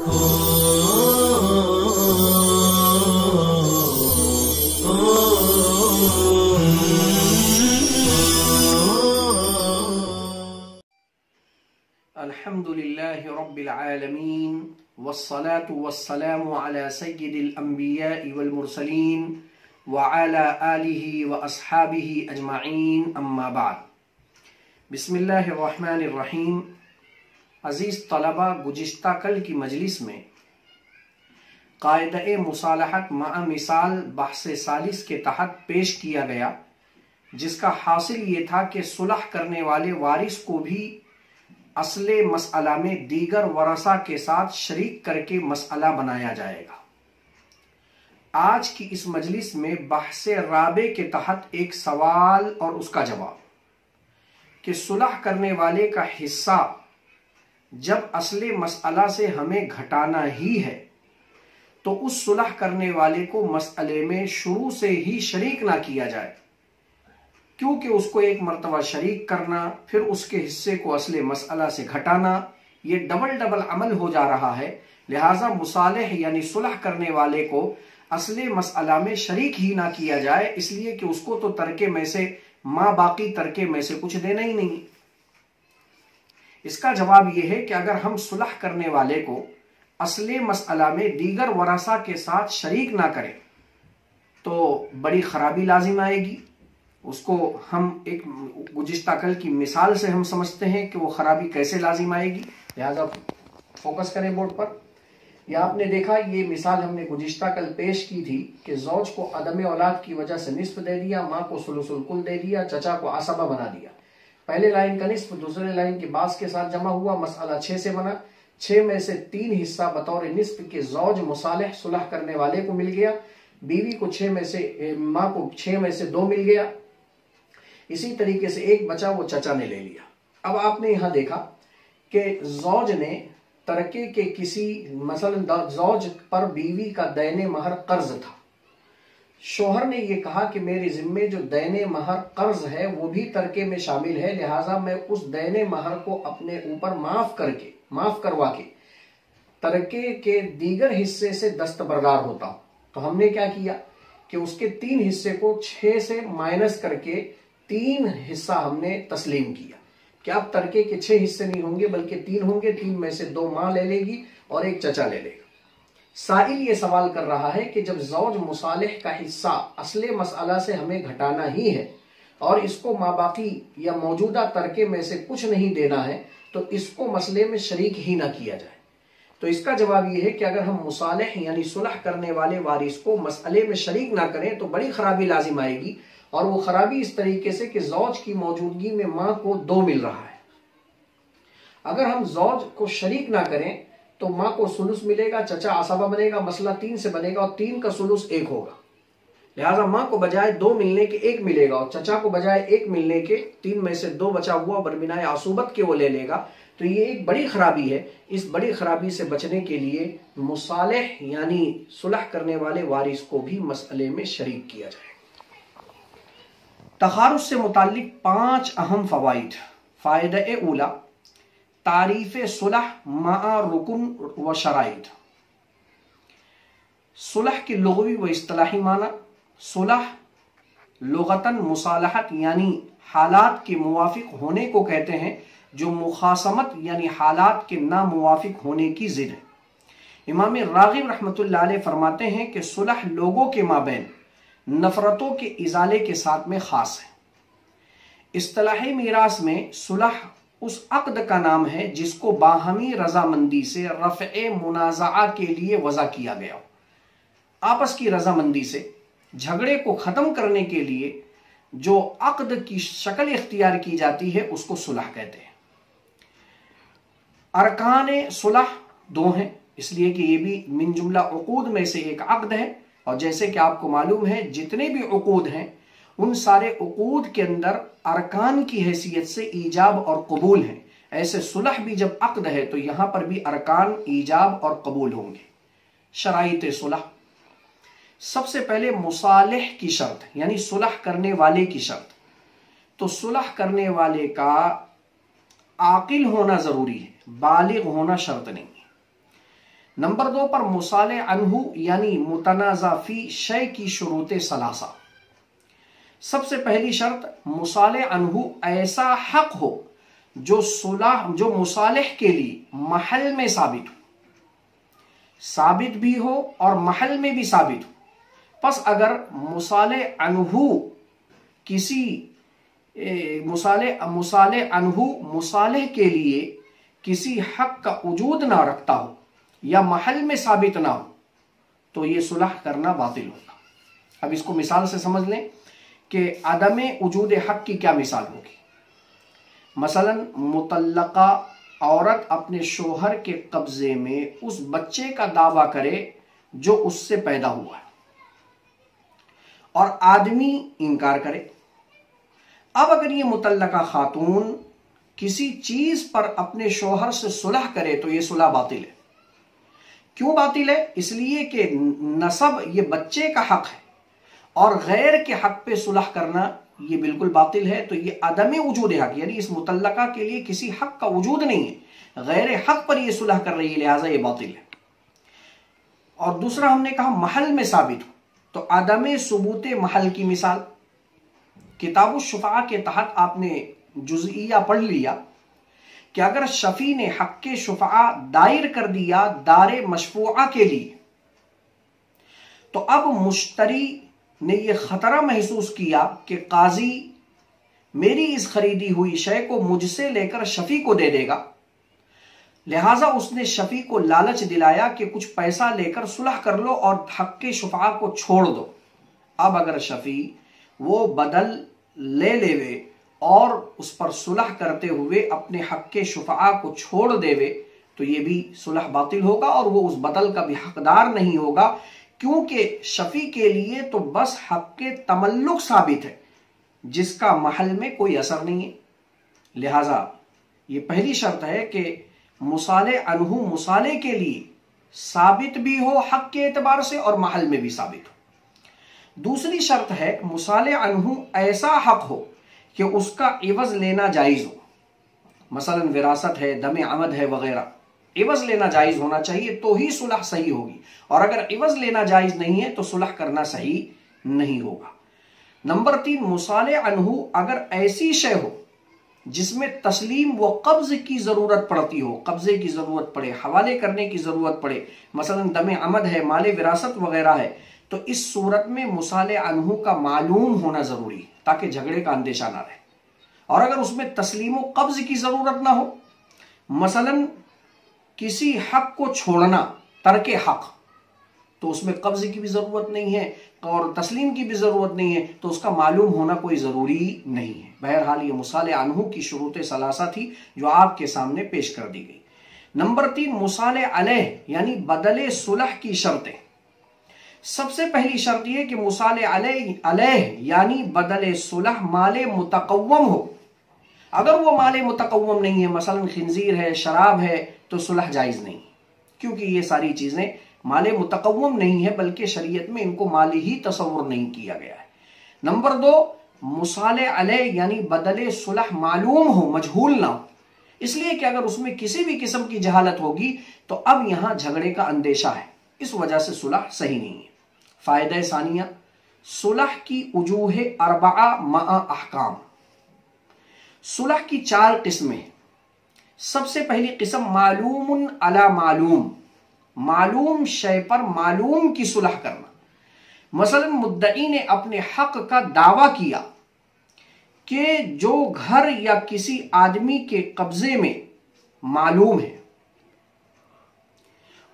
अल्हम्दुलिल्लाहि रब्बिल आलमीन वस्सलातु वस्सलामु अला सय्यिदिल अंबिया'i वल मुरसलीन व अला आलिहि व अस्हाबिहि अजमाइन अम्मा बाद। बिस्मिल्लाहिर रहमानिर रहीम। अजीज तलबा, गुज़िश्ता कल की मजलिस में कायदा मुसालहत मा मिसाल बहसे सालिस के तहत पेश किया गया, जिसका हासिल ये था कि सुलह करने वाले वारिस को भी असले मसअला में दीगर वरसा के साथ शरीक करके मसअला बनाया जाएगा। आज की इस मजलिस में बहसे राबे के तहत एक सवाल और उसका जवाब कि सुलह करने वाले का हिस्सा जब असले मसअला से हमें घटाना ही है तो उस सुलह करने वाले को मसअले में शुरू से ही शरीक ना किया जाए, क्योंकि उसको एक मर्तबा शरीक करना फिर उसके हिस्से को असले मसअला से घटाना ये डबल अमल हो जा रहा है। लिहाजा मुसालिह यानी सुलह करने वाले को असले मसअला में शरीक ही ना किया जाए, इसलिए कि उसको तो तरके में से बाकी तरके में से कुछ देना ही नहीं। इसका जवाब यह है कि अगर हम सुलह करने वाले को असले मसअला में दीगर वरसा के साथ शरीक ना करें तो बड़ी खराबी लाजिम आएगी। उसको हम एक गुज़िश्ता कल की मिसाल से हम समझते हैं कि वो खराबी कैसे लाजिम आएगी। लिहाजा फोकस करें बोर्ड पर। यह आपने देखा, ये मिसाल हमने गुज़िश्ता कल पेश की थी कि ज़ौज को अदम औलाद की वजह से निस्फ दे दिया, माँ को सुलुसुल कुल दे दिया, चचा को असबा बना दिया। पहले लाइन का निस्फ दूसरे लाइन के बास के साथ जमा हुआ, मसअला 6 से बना। 6 में से 3 हिस्सा बतौर निस्फ के ज़ौज मुसालिह सुलह करने वाले को मिल गया, बीवी को 6 में से, माँ को 6 में से 2 मिल गया। इसी तरीके से एक बचा वो चचा ने ले लिया। अब आपने यहां देखा कि ज़ौज ने तरके के किसी मसलन ज़ौज पर बीवी का दैने महर कर्ज था। शोहर ने ये कहा कि मेरे जिम्मे जो दैने महर कर्ज है वो भी तरके में शामिल है, लिहाजा मैं उस दैने महर को अपने ऊपर माफ करवा के तरके के दीगर हिस्से से दस्तबरदार होता हूं। तो हमने क्या किया कि उसके 3 हिस्से को 6 से माइनस करके 3 हिस्सा हमने तस्लीम किया कि अब तरके के 6 हिस्से नहीं होंगे बल्कि 3 होंगे। 3 में से 2 माँ ले लेगी और एक चचा ले लेगा। साइल ये सवाल कर रहा है कि जब ज़ौज मुसालिह का हिस्सा असले मसअला से हमें घटाना ही है और इसको माबाकी या मौजूदा तरके में से कुछ नहीं देना है तो इसको मसले में शरीक ही ना किया जाए। तो इसका जवाब यह है कि अगर हम मुसालिह यानी सुलह करने वाले वारिस को मसअले में शरीक ना करें तो बड़ी खराबी लाजिम आएगी। और वो खराबी इस तरीके से कि ज़ौज की मौजूदगी में माँ को 2 मिल रहा है। अगर हम ज़ौज को शरीक ना करें तो माँ को सुलुस मिलेगा, चचा असबा बनेगा, मसला 3 से बनेगा और 3 का सुलुस 1 होगा। लिहाजा माँ को बजाय 2 मिलने के 1 मिलेगा और चचा को बजाय 1 मिलने के 3 में से 2 बचा हुआ बरबिनाए आसूबत के वो ले लेगा। तो ये एक बड़ी खराबी है। इस बड़ी खराबी से बचने के लिए मुसालिह यानी सुलह करने वाले वारिस को भी मसअले में शरीक किया जाए। तखारुज से मुताल्लिक 5 अहम फवाइद। फ़ायदा उला, तारीफ़ सुलह मा रुकुन व शराइत। सुलह के लुग़वी व इस्तिलाही माना। सुलह लुग़तन मुसालहत यानी हालात के मुवाफिक होने को कहते हैं, जो मुखासमत यानी हालात के ना मुवाफिक होने की ज़िद है। इमाम राग़िब रहमतुल्लाह अलैह फरमाते हैं कि सुलह लोगों के माबैन नफरतों के इजाले के साथ में खास है। इस्तिलाही मीरास में सुलह उस अक़्द का नाम है जिसको बाहमी रजामंदी से रफ़े मुनाज़ा के लिए वज़ा किया गया। आपस की रजामंदी से झगड़े को ख़त्म करने के लिए जो अक़्द की शक्ल इख्तियार की जाती है उसको सुलह कहते हैं। अरकान सुलह 2 हैं, इसलिए कि ये भी मिन जुमला उक़ूद में से एक अक़्द है। और जैसे कि आपको मालूम है जितने भी उक़ूद हैं उन सारे उक़ूद के अंदर अरकान की हैसियत से ईजाब और कबूल हैं। ऐसे सुलह भी जब अक़्द है तो यहां पर भी अरकान ईजाब और कबूल होंगे। शराइत सुलह, सबसे पहले मुसालिह की शर्त यानी सुलह करने वाले की शर्त। तो सुलह करने वाले का आकिल होना जरूरी है, बालिग होना शर्त नहीं है। नंबर 2 पर मुसाले अनहु यानी मुतनाज़ा फी शय की शुरूते सलासा। सबसे पहली शर्त मुसाले अनहु ऐसा हक हो जो सुलह जो मुसालिह के लिए महल में साबित हो, साबित भी हो और महल में भी साबित हो। बस अगर मुसाले अनहु किसी मुसाले अनहु मुसालिह के लिए किसी हक का वजूद ना रखता हो या महल में साबित ना हो तो ये सुलह करना बातिल होगा। अब इसको मिसाल से समझ लें कि अदमे वजूद हक की क्या मिसाल होगी। मसलन मुतल्लका औरत अपने शोहर के कब्जे में उस बच्चे का दावा करे जो उससे पैदा हुआ है और आदमी इनकार करे। अब अगर ये मुतल्लका खातून किसी चीज पर अपने शोहर से सुलह करे तो ये सुलह बातिल है। क्यों बातिल है? इसलिए कि नसब ये बच्चे का हक है और गैर के हक पे सुलह करना ये बिल्कुल बातिल है। तो ये अदम वजूद हक यानी इस मुतल्लका के लिए किसी हक का वजूद नहीं है, गैर हक पर ये सुलह कर रही है, लिहाजा ये बातिल है। और दूसरा हमने कहा महल में साबित हो, तो अदम सुबूत महल की मिसाल किताबुश शुफा के तहत आपने जुज़इया पढ़ लिया कि अगर शफी ने हक के शुफा दायर कर दिया दारे मशफूआ के लिए तो अब मुश्तरी ने यह खतरा महसूस किया कि काजी मेरी इस खरीदी हुई शय को मुझसे लेकर शफी को दे देगा, लिहाजा उसने शफी को लालच दिलाया कि कुछ पैसा लेकर सुलह कर लो और हक के शुफा को छोड़ दो। अब अगर शफी वो बदल ले लेवे और उस पर सुलह करते हुए अपने हक के शुफा को छोड़ देवे तो ये भी सुलह बातिल होगा और वो उस बदल का भी हकदार नहीं होगा, क्योंकि शफी के लिए तो बस हक के तमल्लुक साबित है जिसका महल में कोई असर नहीं है। लिहाजा ये पहली शर्त है कि मुसाले अनहु मुसाले के लिए साबित भी हो हक के एतबार से और महल में भी साबित हो। दूसरी शर्त है मुसाले अनहु ऐसा हक हो कि उसका इवज लेना जायज हो। मसलन विरासत है, दमे अमद है वगैरह, इवज लेना जायज होना चाहिए तो ही सुलह सही होगी, और अगर इवज लेना जायज नहीं है तो सुलह करना सही नहीं होगा। नंबर 3 मुसाले अनहु अगर ऐसी शय हो जिसमें तस्लीम व कब्ज की जरूरत पड़ती हो, कब्जे की जरूरत पड़े, हवाले करने की जरूरत पड़े, मसलन दमे अमद है, माले विरासत वगैरह है, तो इस सूरत में मुसाले अनहु का मालूम होना जरूरी है ताकि झगड़े का अंदेशा ना रहे। और अगर उसमें तस्लीम व कब्ज की जरूरत ना हो, मसलन किसी हक को छोड़ना तर्के हक, तो उसमें कब्ज की भी जरूरत नहीं है और तस्लीम की भी जरूरत नहीं है, तो उसका मालूम होना कोई जरूरी नहीं है। बहरहाल ये मुसाले अनहु की शुरूत सलासा थी जो आपके सामने पेश कर दी गई। नंबर 3 मुसाले अलैह यानी बदले सुलह की शर्तें। सबसे पहली शर्त यह कि मुसाले अलैह यानी बदले सुलह माले मुतकव्वम हो। अगर वो माले मुतकव्वम नहीं है, मसलन खिंजीर है, शराब है, तो सुलह जायज नहीं, क्योंकि ये सारी चीजें माले मुतकव्वम नहीं है बल्कि शरीयत में इनको माली ही तसव्वुर नहीं किया गया है। नंबर 2 मुसाले अलैह यानी बदले सुलह मालूम हो, मजहूल ना हो, इसलिए कि अगर उसमें किसी भी किस्म की जहालत होगी तो अब यहां झगड़े का अंदेशा है, इस वजह से सुलह सही नहीं है। फायदा सानिया सुलह की उजूह अरबा मा अहकाम। सुलह की 4 किस्में। सबसे पहली किस्म मालूमुन अला मालूम, मालूम शय पर मालूम की सुलह करना। मसलन मुद्दई ने अपने हक का दावा किया कि जो घर या किसी आदमी के कब्जे में मालूम है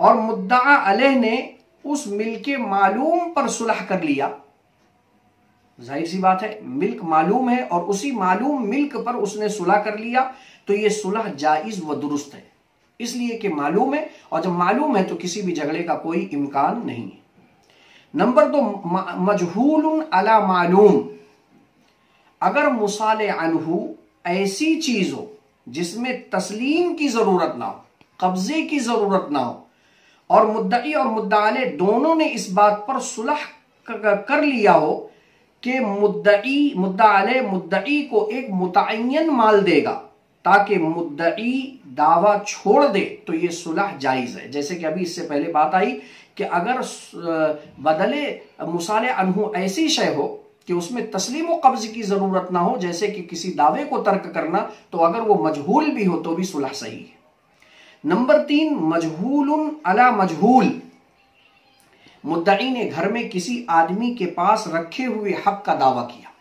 और मुद्दआ अलैह ने उस मिल्क मालूम पर सुलह कर लिया। जाहिर सी बात है, मिल्क मालूम है और उसी मालूम मिल्क पर उसने सुलह कर लिया, तो यह सुलह जायज व दुरुस्त है, इसलिए कि मालूम है, और जब मालूम है तो किसी भी झगड़े का कोई इम्कान नहीं है। नंबर 2 मजहूलुन अला मालूम। अगर मुसाले अनहु ऐसी चीज हो जिसमें तस्लीम की जरूरत ना हो, कब्जे की जरूरत ना हो, और मुद्दई और मुद्दाले दोनों ने इस बात पर सुलह कर लिया हो कि मुद्दई को एक मुतअय्यन माल देगा ताकि मुद्दई दावा छोड़ दे तो ये सुलह जायज है। जैसे कि अभी इससे पहले बात आई कि अगर बदले मुसाले अनहु ऐसी शय हो कि उसमें तस्लीम व कब्ज की जरूरत ना हो, जैसे कि किसी दावे को तर्क करना, तो अगर वो मजहूल भी हो तो भी सुलह सही है। नंबर 3, मजहूलुन अला मजहूल। मुद्दई ने घर में किसी आदमी के पास रखे हुए हक का दावा किया।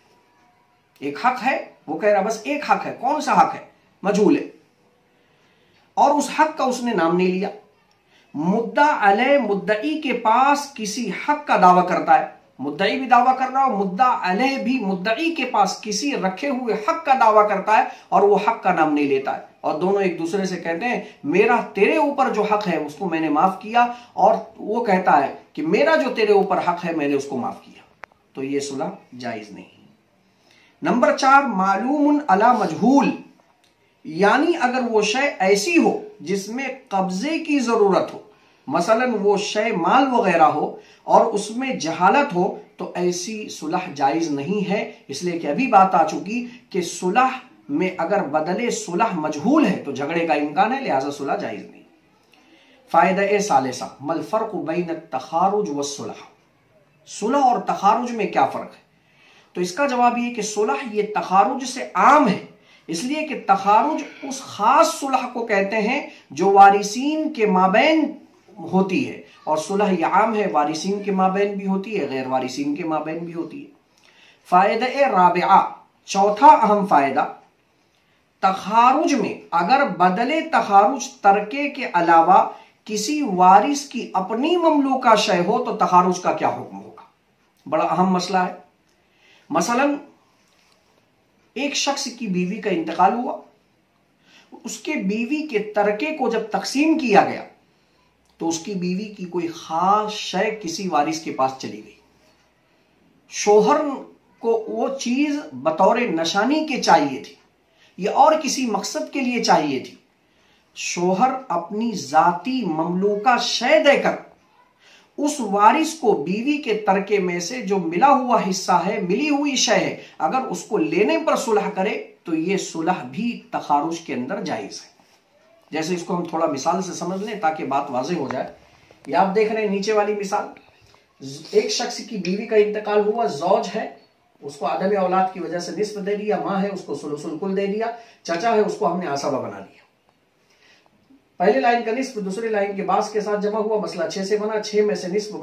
एक हक है, वो कह रहा बस एक हक है, कौन सा हक है? मजहूल है, और उस हक का उसने नाम नहीं लिया। मुद्दा अलैह मुद्दई के पास किसी हक का दावा करता है, मुद्दई भी दावा कर रहा है और मुद्दा अलैह भी मुद्दई के पास किसी रखे हुए हक का दावा करता है और वो हक का नाम नहीं लेता है, और दोनों एक दूसरे से कहते हैं मेरा तेरे ऊपर जो हक है उसको मैंने माफ किया, और वो कहता है कि मेरा जो तेरे ऊपर हक है मैंने उसको माफ किया, तो ये सुलह जायज नहीं। नंबर 4, मालूमुन अला मजहूल। यानी अगर वो शय ऐसी हो जिसमें कब्जे की जरूरत हो, मसलन वो शय माल वगैरह हो और उसमें जहालत हो, तो ऐसी सुलह जायज नहीं है। इसलिए कि अभी बात आ चुकी कि सुलह में अगर बदले सुलह मजहूल है तो झगड़े का इम्कान है, लिहाजा सुलह जायज नहीं। फायदा सालिसा मल फर्क बैन तखारुज व सुलह। सुलह और तखारुज में क्या फर्क है? तो इसका जवाब ये कि सुलह ये तखारुज से आम है, इसलिए कि तखारुज उस खास सुलह को कहते हैं जो वारिसीन के माबैन होती है, और सुलह ये आम है, वारिसीन के माबैन भी होती है, गैर वारिसीन के माबैन भी होती है। फायदा राबिआ, चौथा अहम फायदा, तखारुज में अगर बदले तखारुज तरके के अलावा किसी वारिस की अपनी ममलूका शय हो तो तखारुज का क्या हुक्म होगा? बड़ा अहम मसला है। मसलन एक शख्स की बीवी का इंतकाल हुआ, उसके बीवी के तरके को जब तकसीम किया गया तो उसकी बीवी की कोई खास शय किसी वारिस के पास चली गई। शोहर को वो चीज बतौर निशानी के चाहिए थी या और किसी मकसद के लिए चाहिए थी। शोहर अपनी जाती ममलूका शय देकर उस वारिस को बीवी के तरके में से जो मिला हुआ हिस्सा है, मिली हुई शय है, अगर उसको लेने पर सुलह करे तो ये सुलह भी तखारुज के अंदर जायज है। जैसे इसको हम थोड़ा मिसाल से समझ लें ताकि बात वाज़ेह हो जाए। ये आप देख रहे हैं नीचे वाली मिसाल, एक शख्स की बीवी का इंतकाल हुआ, जौज है, उसको आदम औलाद की वजह से निस्फ दे दिया, माँ है उसको सुलुसुल कुल दे दिया, चाचा है उसको हमने आसबा बना दिया। पहले लाइन का निस्फ दूसरी लाइन के बास के साथ जमा हुआ, मसला 6 से बना, 6 में से निस्फ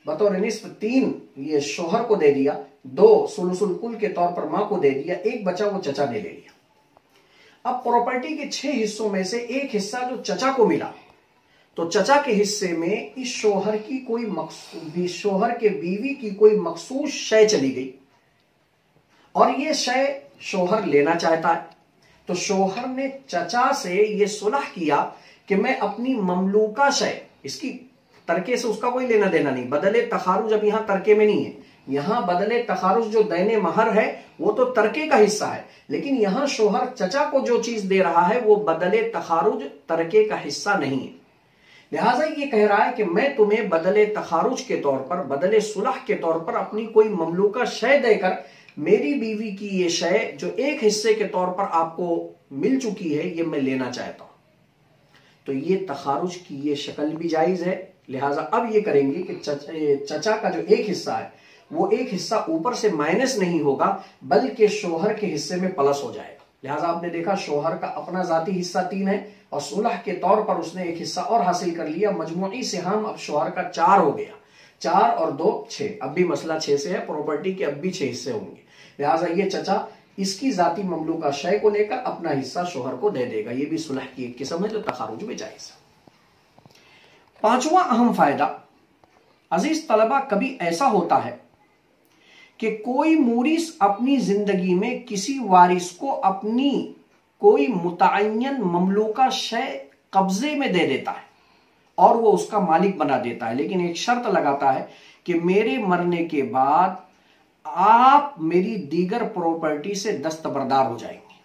बतौर निस्फ 3 ये शोहर को दे दिया, 2 सुलुसुल कुल के तौर पर माँ को दे दिया, 1 बचा वो चचा ने ले लिया। अब प्रॉपर्टी के 6 हिस्सों में से एक हिस्सा जो चचा को मिला, तो चचा के हिस्से में इस शोहर की कोई शोहर के बीवी की कोई मखसूस शय चली गई और ये शय शोहर लेना चाहता है, तो शोहर ने चचा से ये सुलह किया कि मैं अपनी ममलूका शय, इसकी तरके से उसका कोई लेना देना नहीं, बदले तखारुज अब यहां तरके में नहीं है, यहां बदले तखारुज जो दैने महर है वो तो तरके का हिस्सा है, लेकिन यहां शोहर चचा को जो चीज दे रहा है वो बदले तखारुज तरके का हिस्सा नहीं है। लिहाजा ये कह रहा है कि मैं तुम्हें बदले तखारुज के तौर पर, बदले सुलह के तौर पर अपनी कोई ममलूका शय देकर मेरी बीवी की ये शय जो एक हिस्से के तौर पर आपको मिल चुकी है ये मैं लेना चाहता हूं, तो ये तखारुज की ये शक्ल भी जायज है। लिहाजा अब ये करेंगे कि चचा का जो एक हिस्सा है वो एक हिस्सा ऊपर से माइनस नहीं होगा बल्कि शोहर के हिस्से में प्लस हो जाएगा। लिहाजा आपने देखा शोहर का अपना जाती हिस्सा 3 है और सुलह के तौर पर उसने एक हिस्सा और हासिल कर लिया, मजमूई सिहाम अब शोहर का 4 हो गया, 4 और 2 6, अब भी मसला 6 से है, प्रॉपर्टी के अब भी 6 हिस्से होंगे। लिहाजा ये चचा इसकी जाती ममलूका शय को लेकर अपना हिस्सा शोहर को दे देगा, ये भी सुलह की एक किस्म है जो तखारुज में जायज है। 5वां अहम फायदा, अजीज तलबा, कभी ऐसा होता है कि कोई मूरिस अपनी जिंदगी में किसी वारिस को अपनी कोई मुतअय्यन ममलूका शय कब्जे में दे देता है और वो उसका मालिक बना देता है, लेकिन एक शर्त लगाता है कि मेरे मरने के बाद आप मेरी दीगर प्रॉपर्टी से दस्तबरदार हो जाएंगे।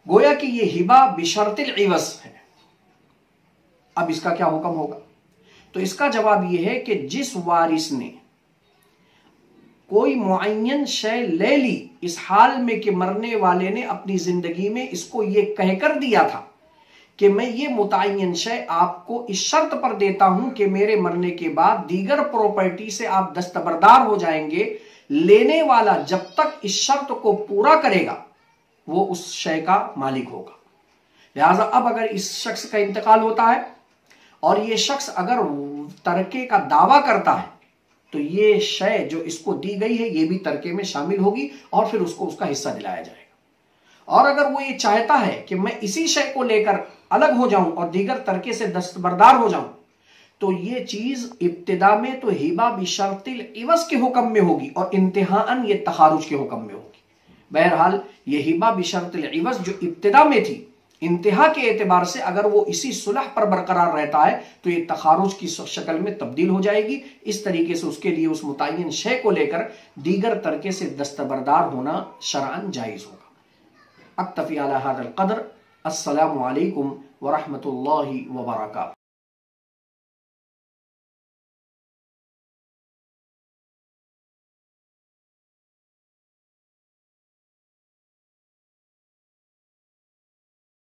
गोया कि ये हिबा बिशर्तिल इवज है। अब इसका क्या हुक्म होगा? तो इसका जवाब यह है कि जिस वारिस ने कोई मुअय्यन शय ले ली इस हाल में कि मरने वाले ने अपनी जिंदगी में इसको ये कहकर दिया था कि मैं ये मुतय्यन शय आपको इस शर्त पर देता हूं कि मेरे मरने के बाद दीगर प्रॉपर्टी से आप दस्तबरदार हो जाएंगे, लेने वाला जब तक इस शर्त को पूरा करेगा वो उस शय का मालिक होगा। लिहाजा अब अगर इस शख्स का इंतकाल होता है और ये शख्स अगर तरके का दावा करता है तो ये शय जो इसको दी गई है ये भी तरके में शामिल होगी और फिर उसको उसका हिस्सा दिलाया जाएगा। और अगर वो ये चाहता है कि मैं इसी शय को लेकर अलग हो जाऊं और दीगर तरके से दस्तबरदार हो जाऊं तो ये चीज इब्तिदा में तो हिबा बिशर्तिल इवज के हुक्म में होगी और इंतहाअन ये तखारुज के हुक्म में होगी। बहरहाल ये हिबा बिशर्तिल इवज जो इब्तिदा में थी, इंतहा के एतबार से अगर वो इसी सुलह पर बरकरार रहता है तो ये तखारुज की शक्ल में तब्दील हो जाएगी। इस तरीके से उसके लिए उस मुतय्यन शय को लेकर दीगर तरके से दस्तबरदार होना शरअन जायज होगा। अक्तफी अला हाज़ल क़द्र। अस्सलामु अलैकुम व रहमतुल्लाहि व बरकातुहू।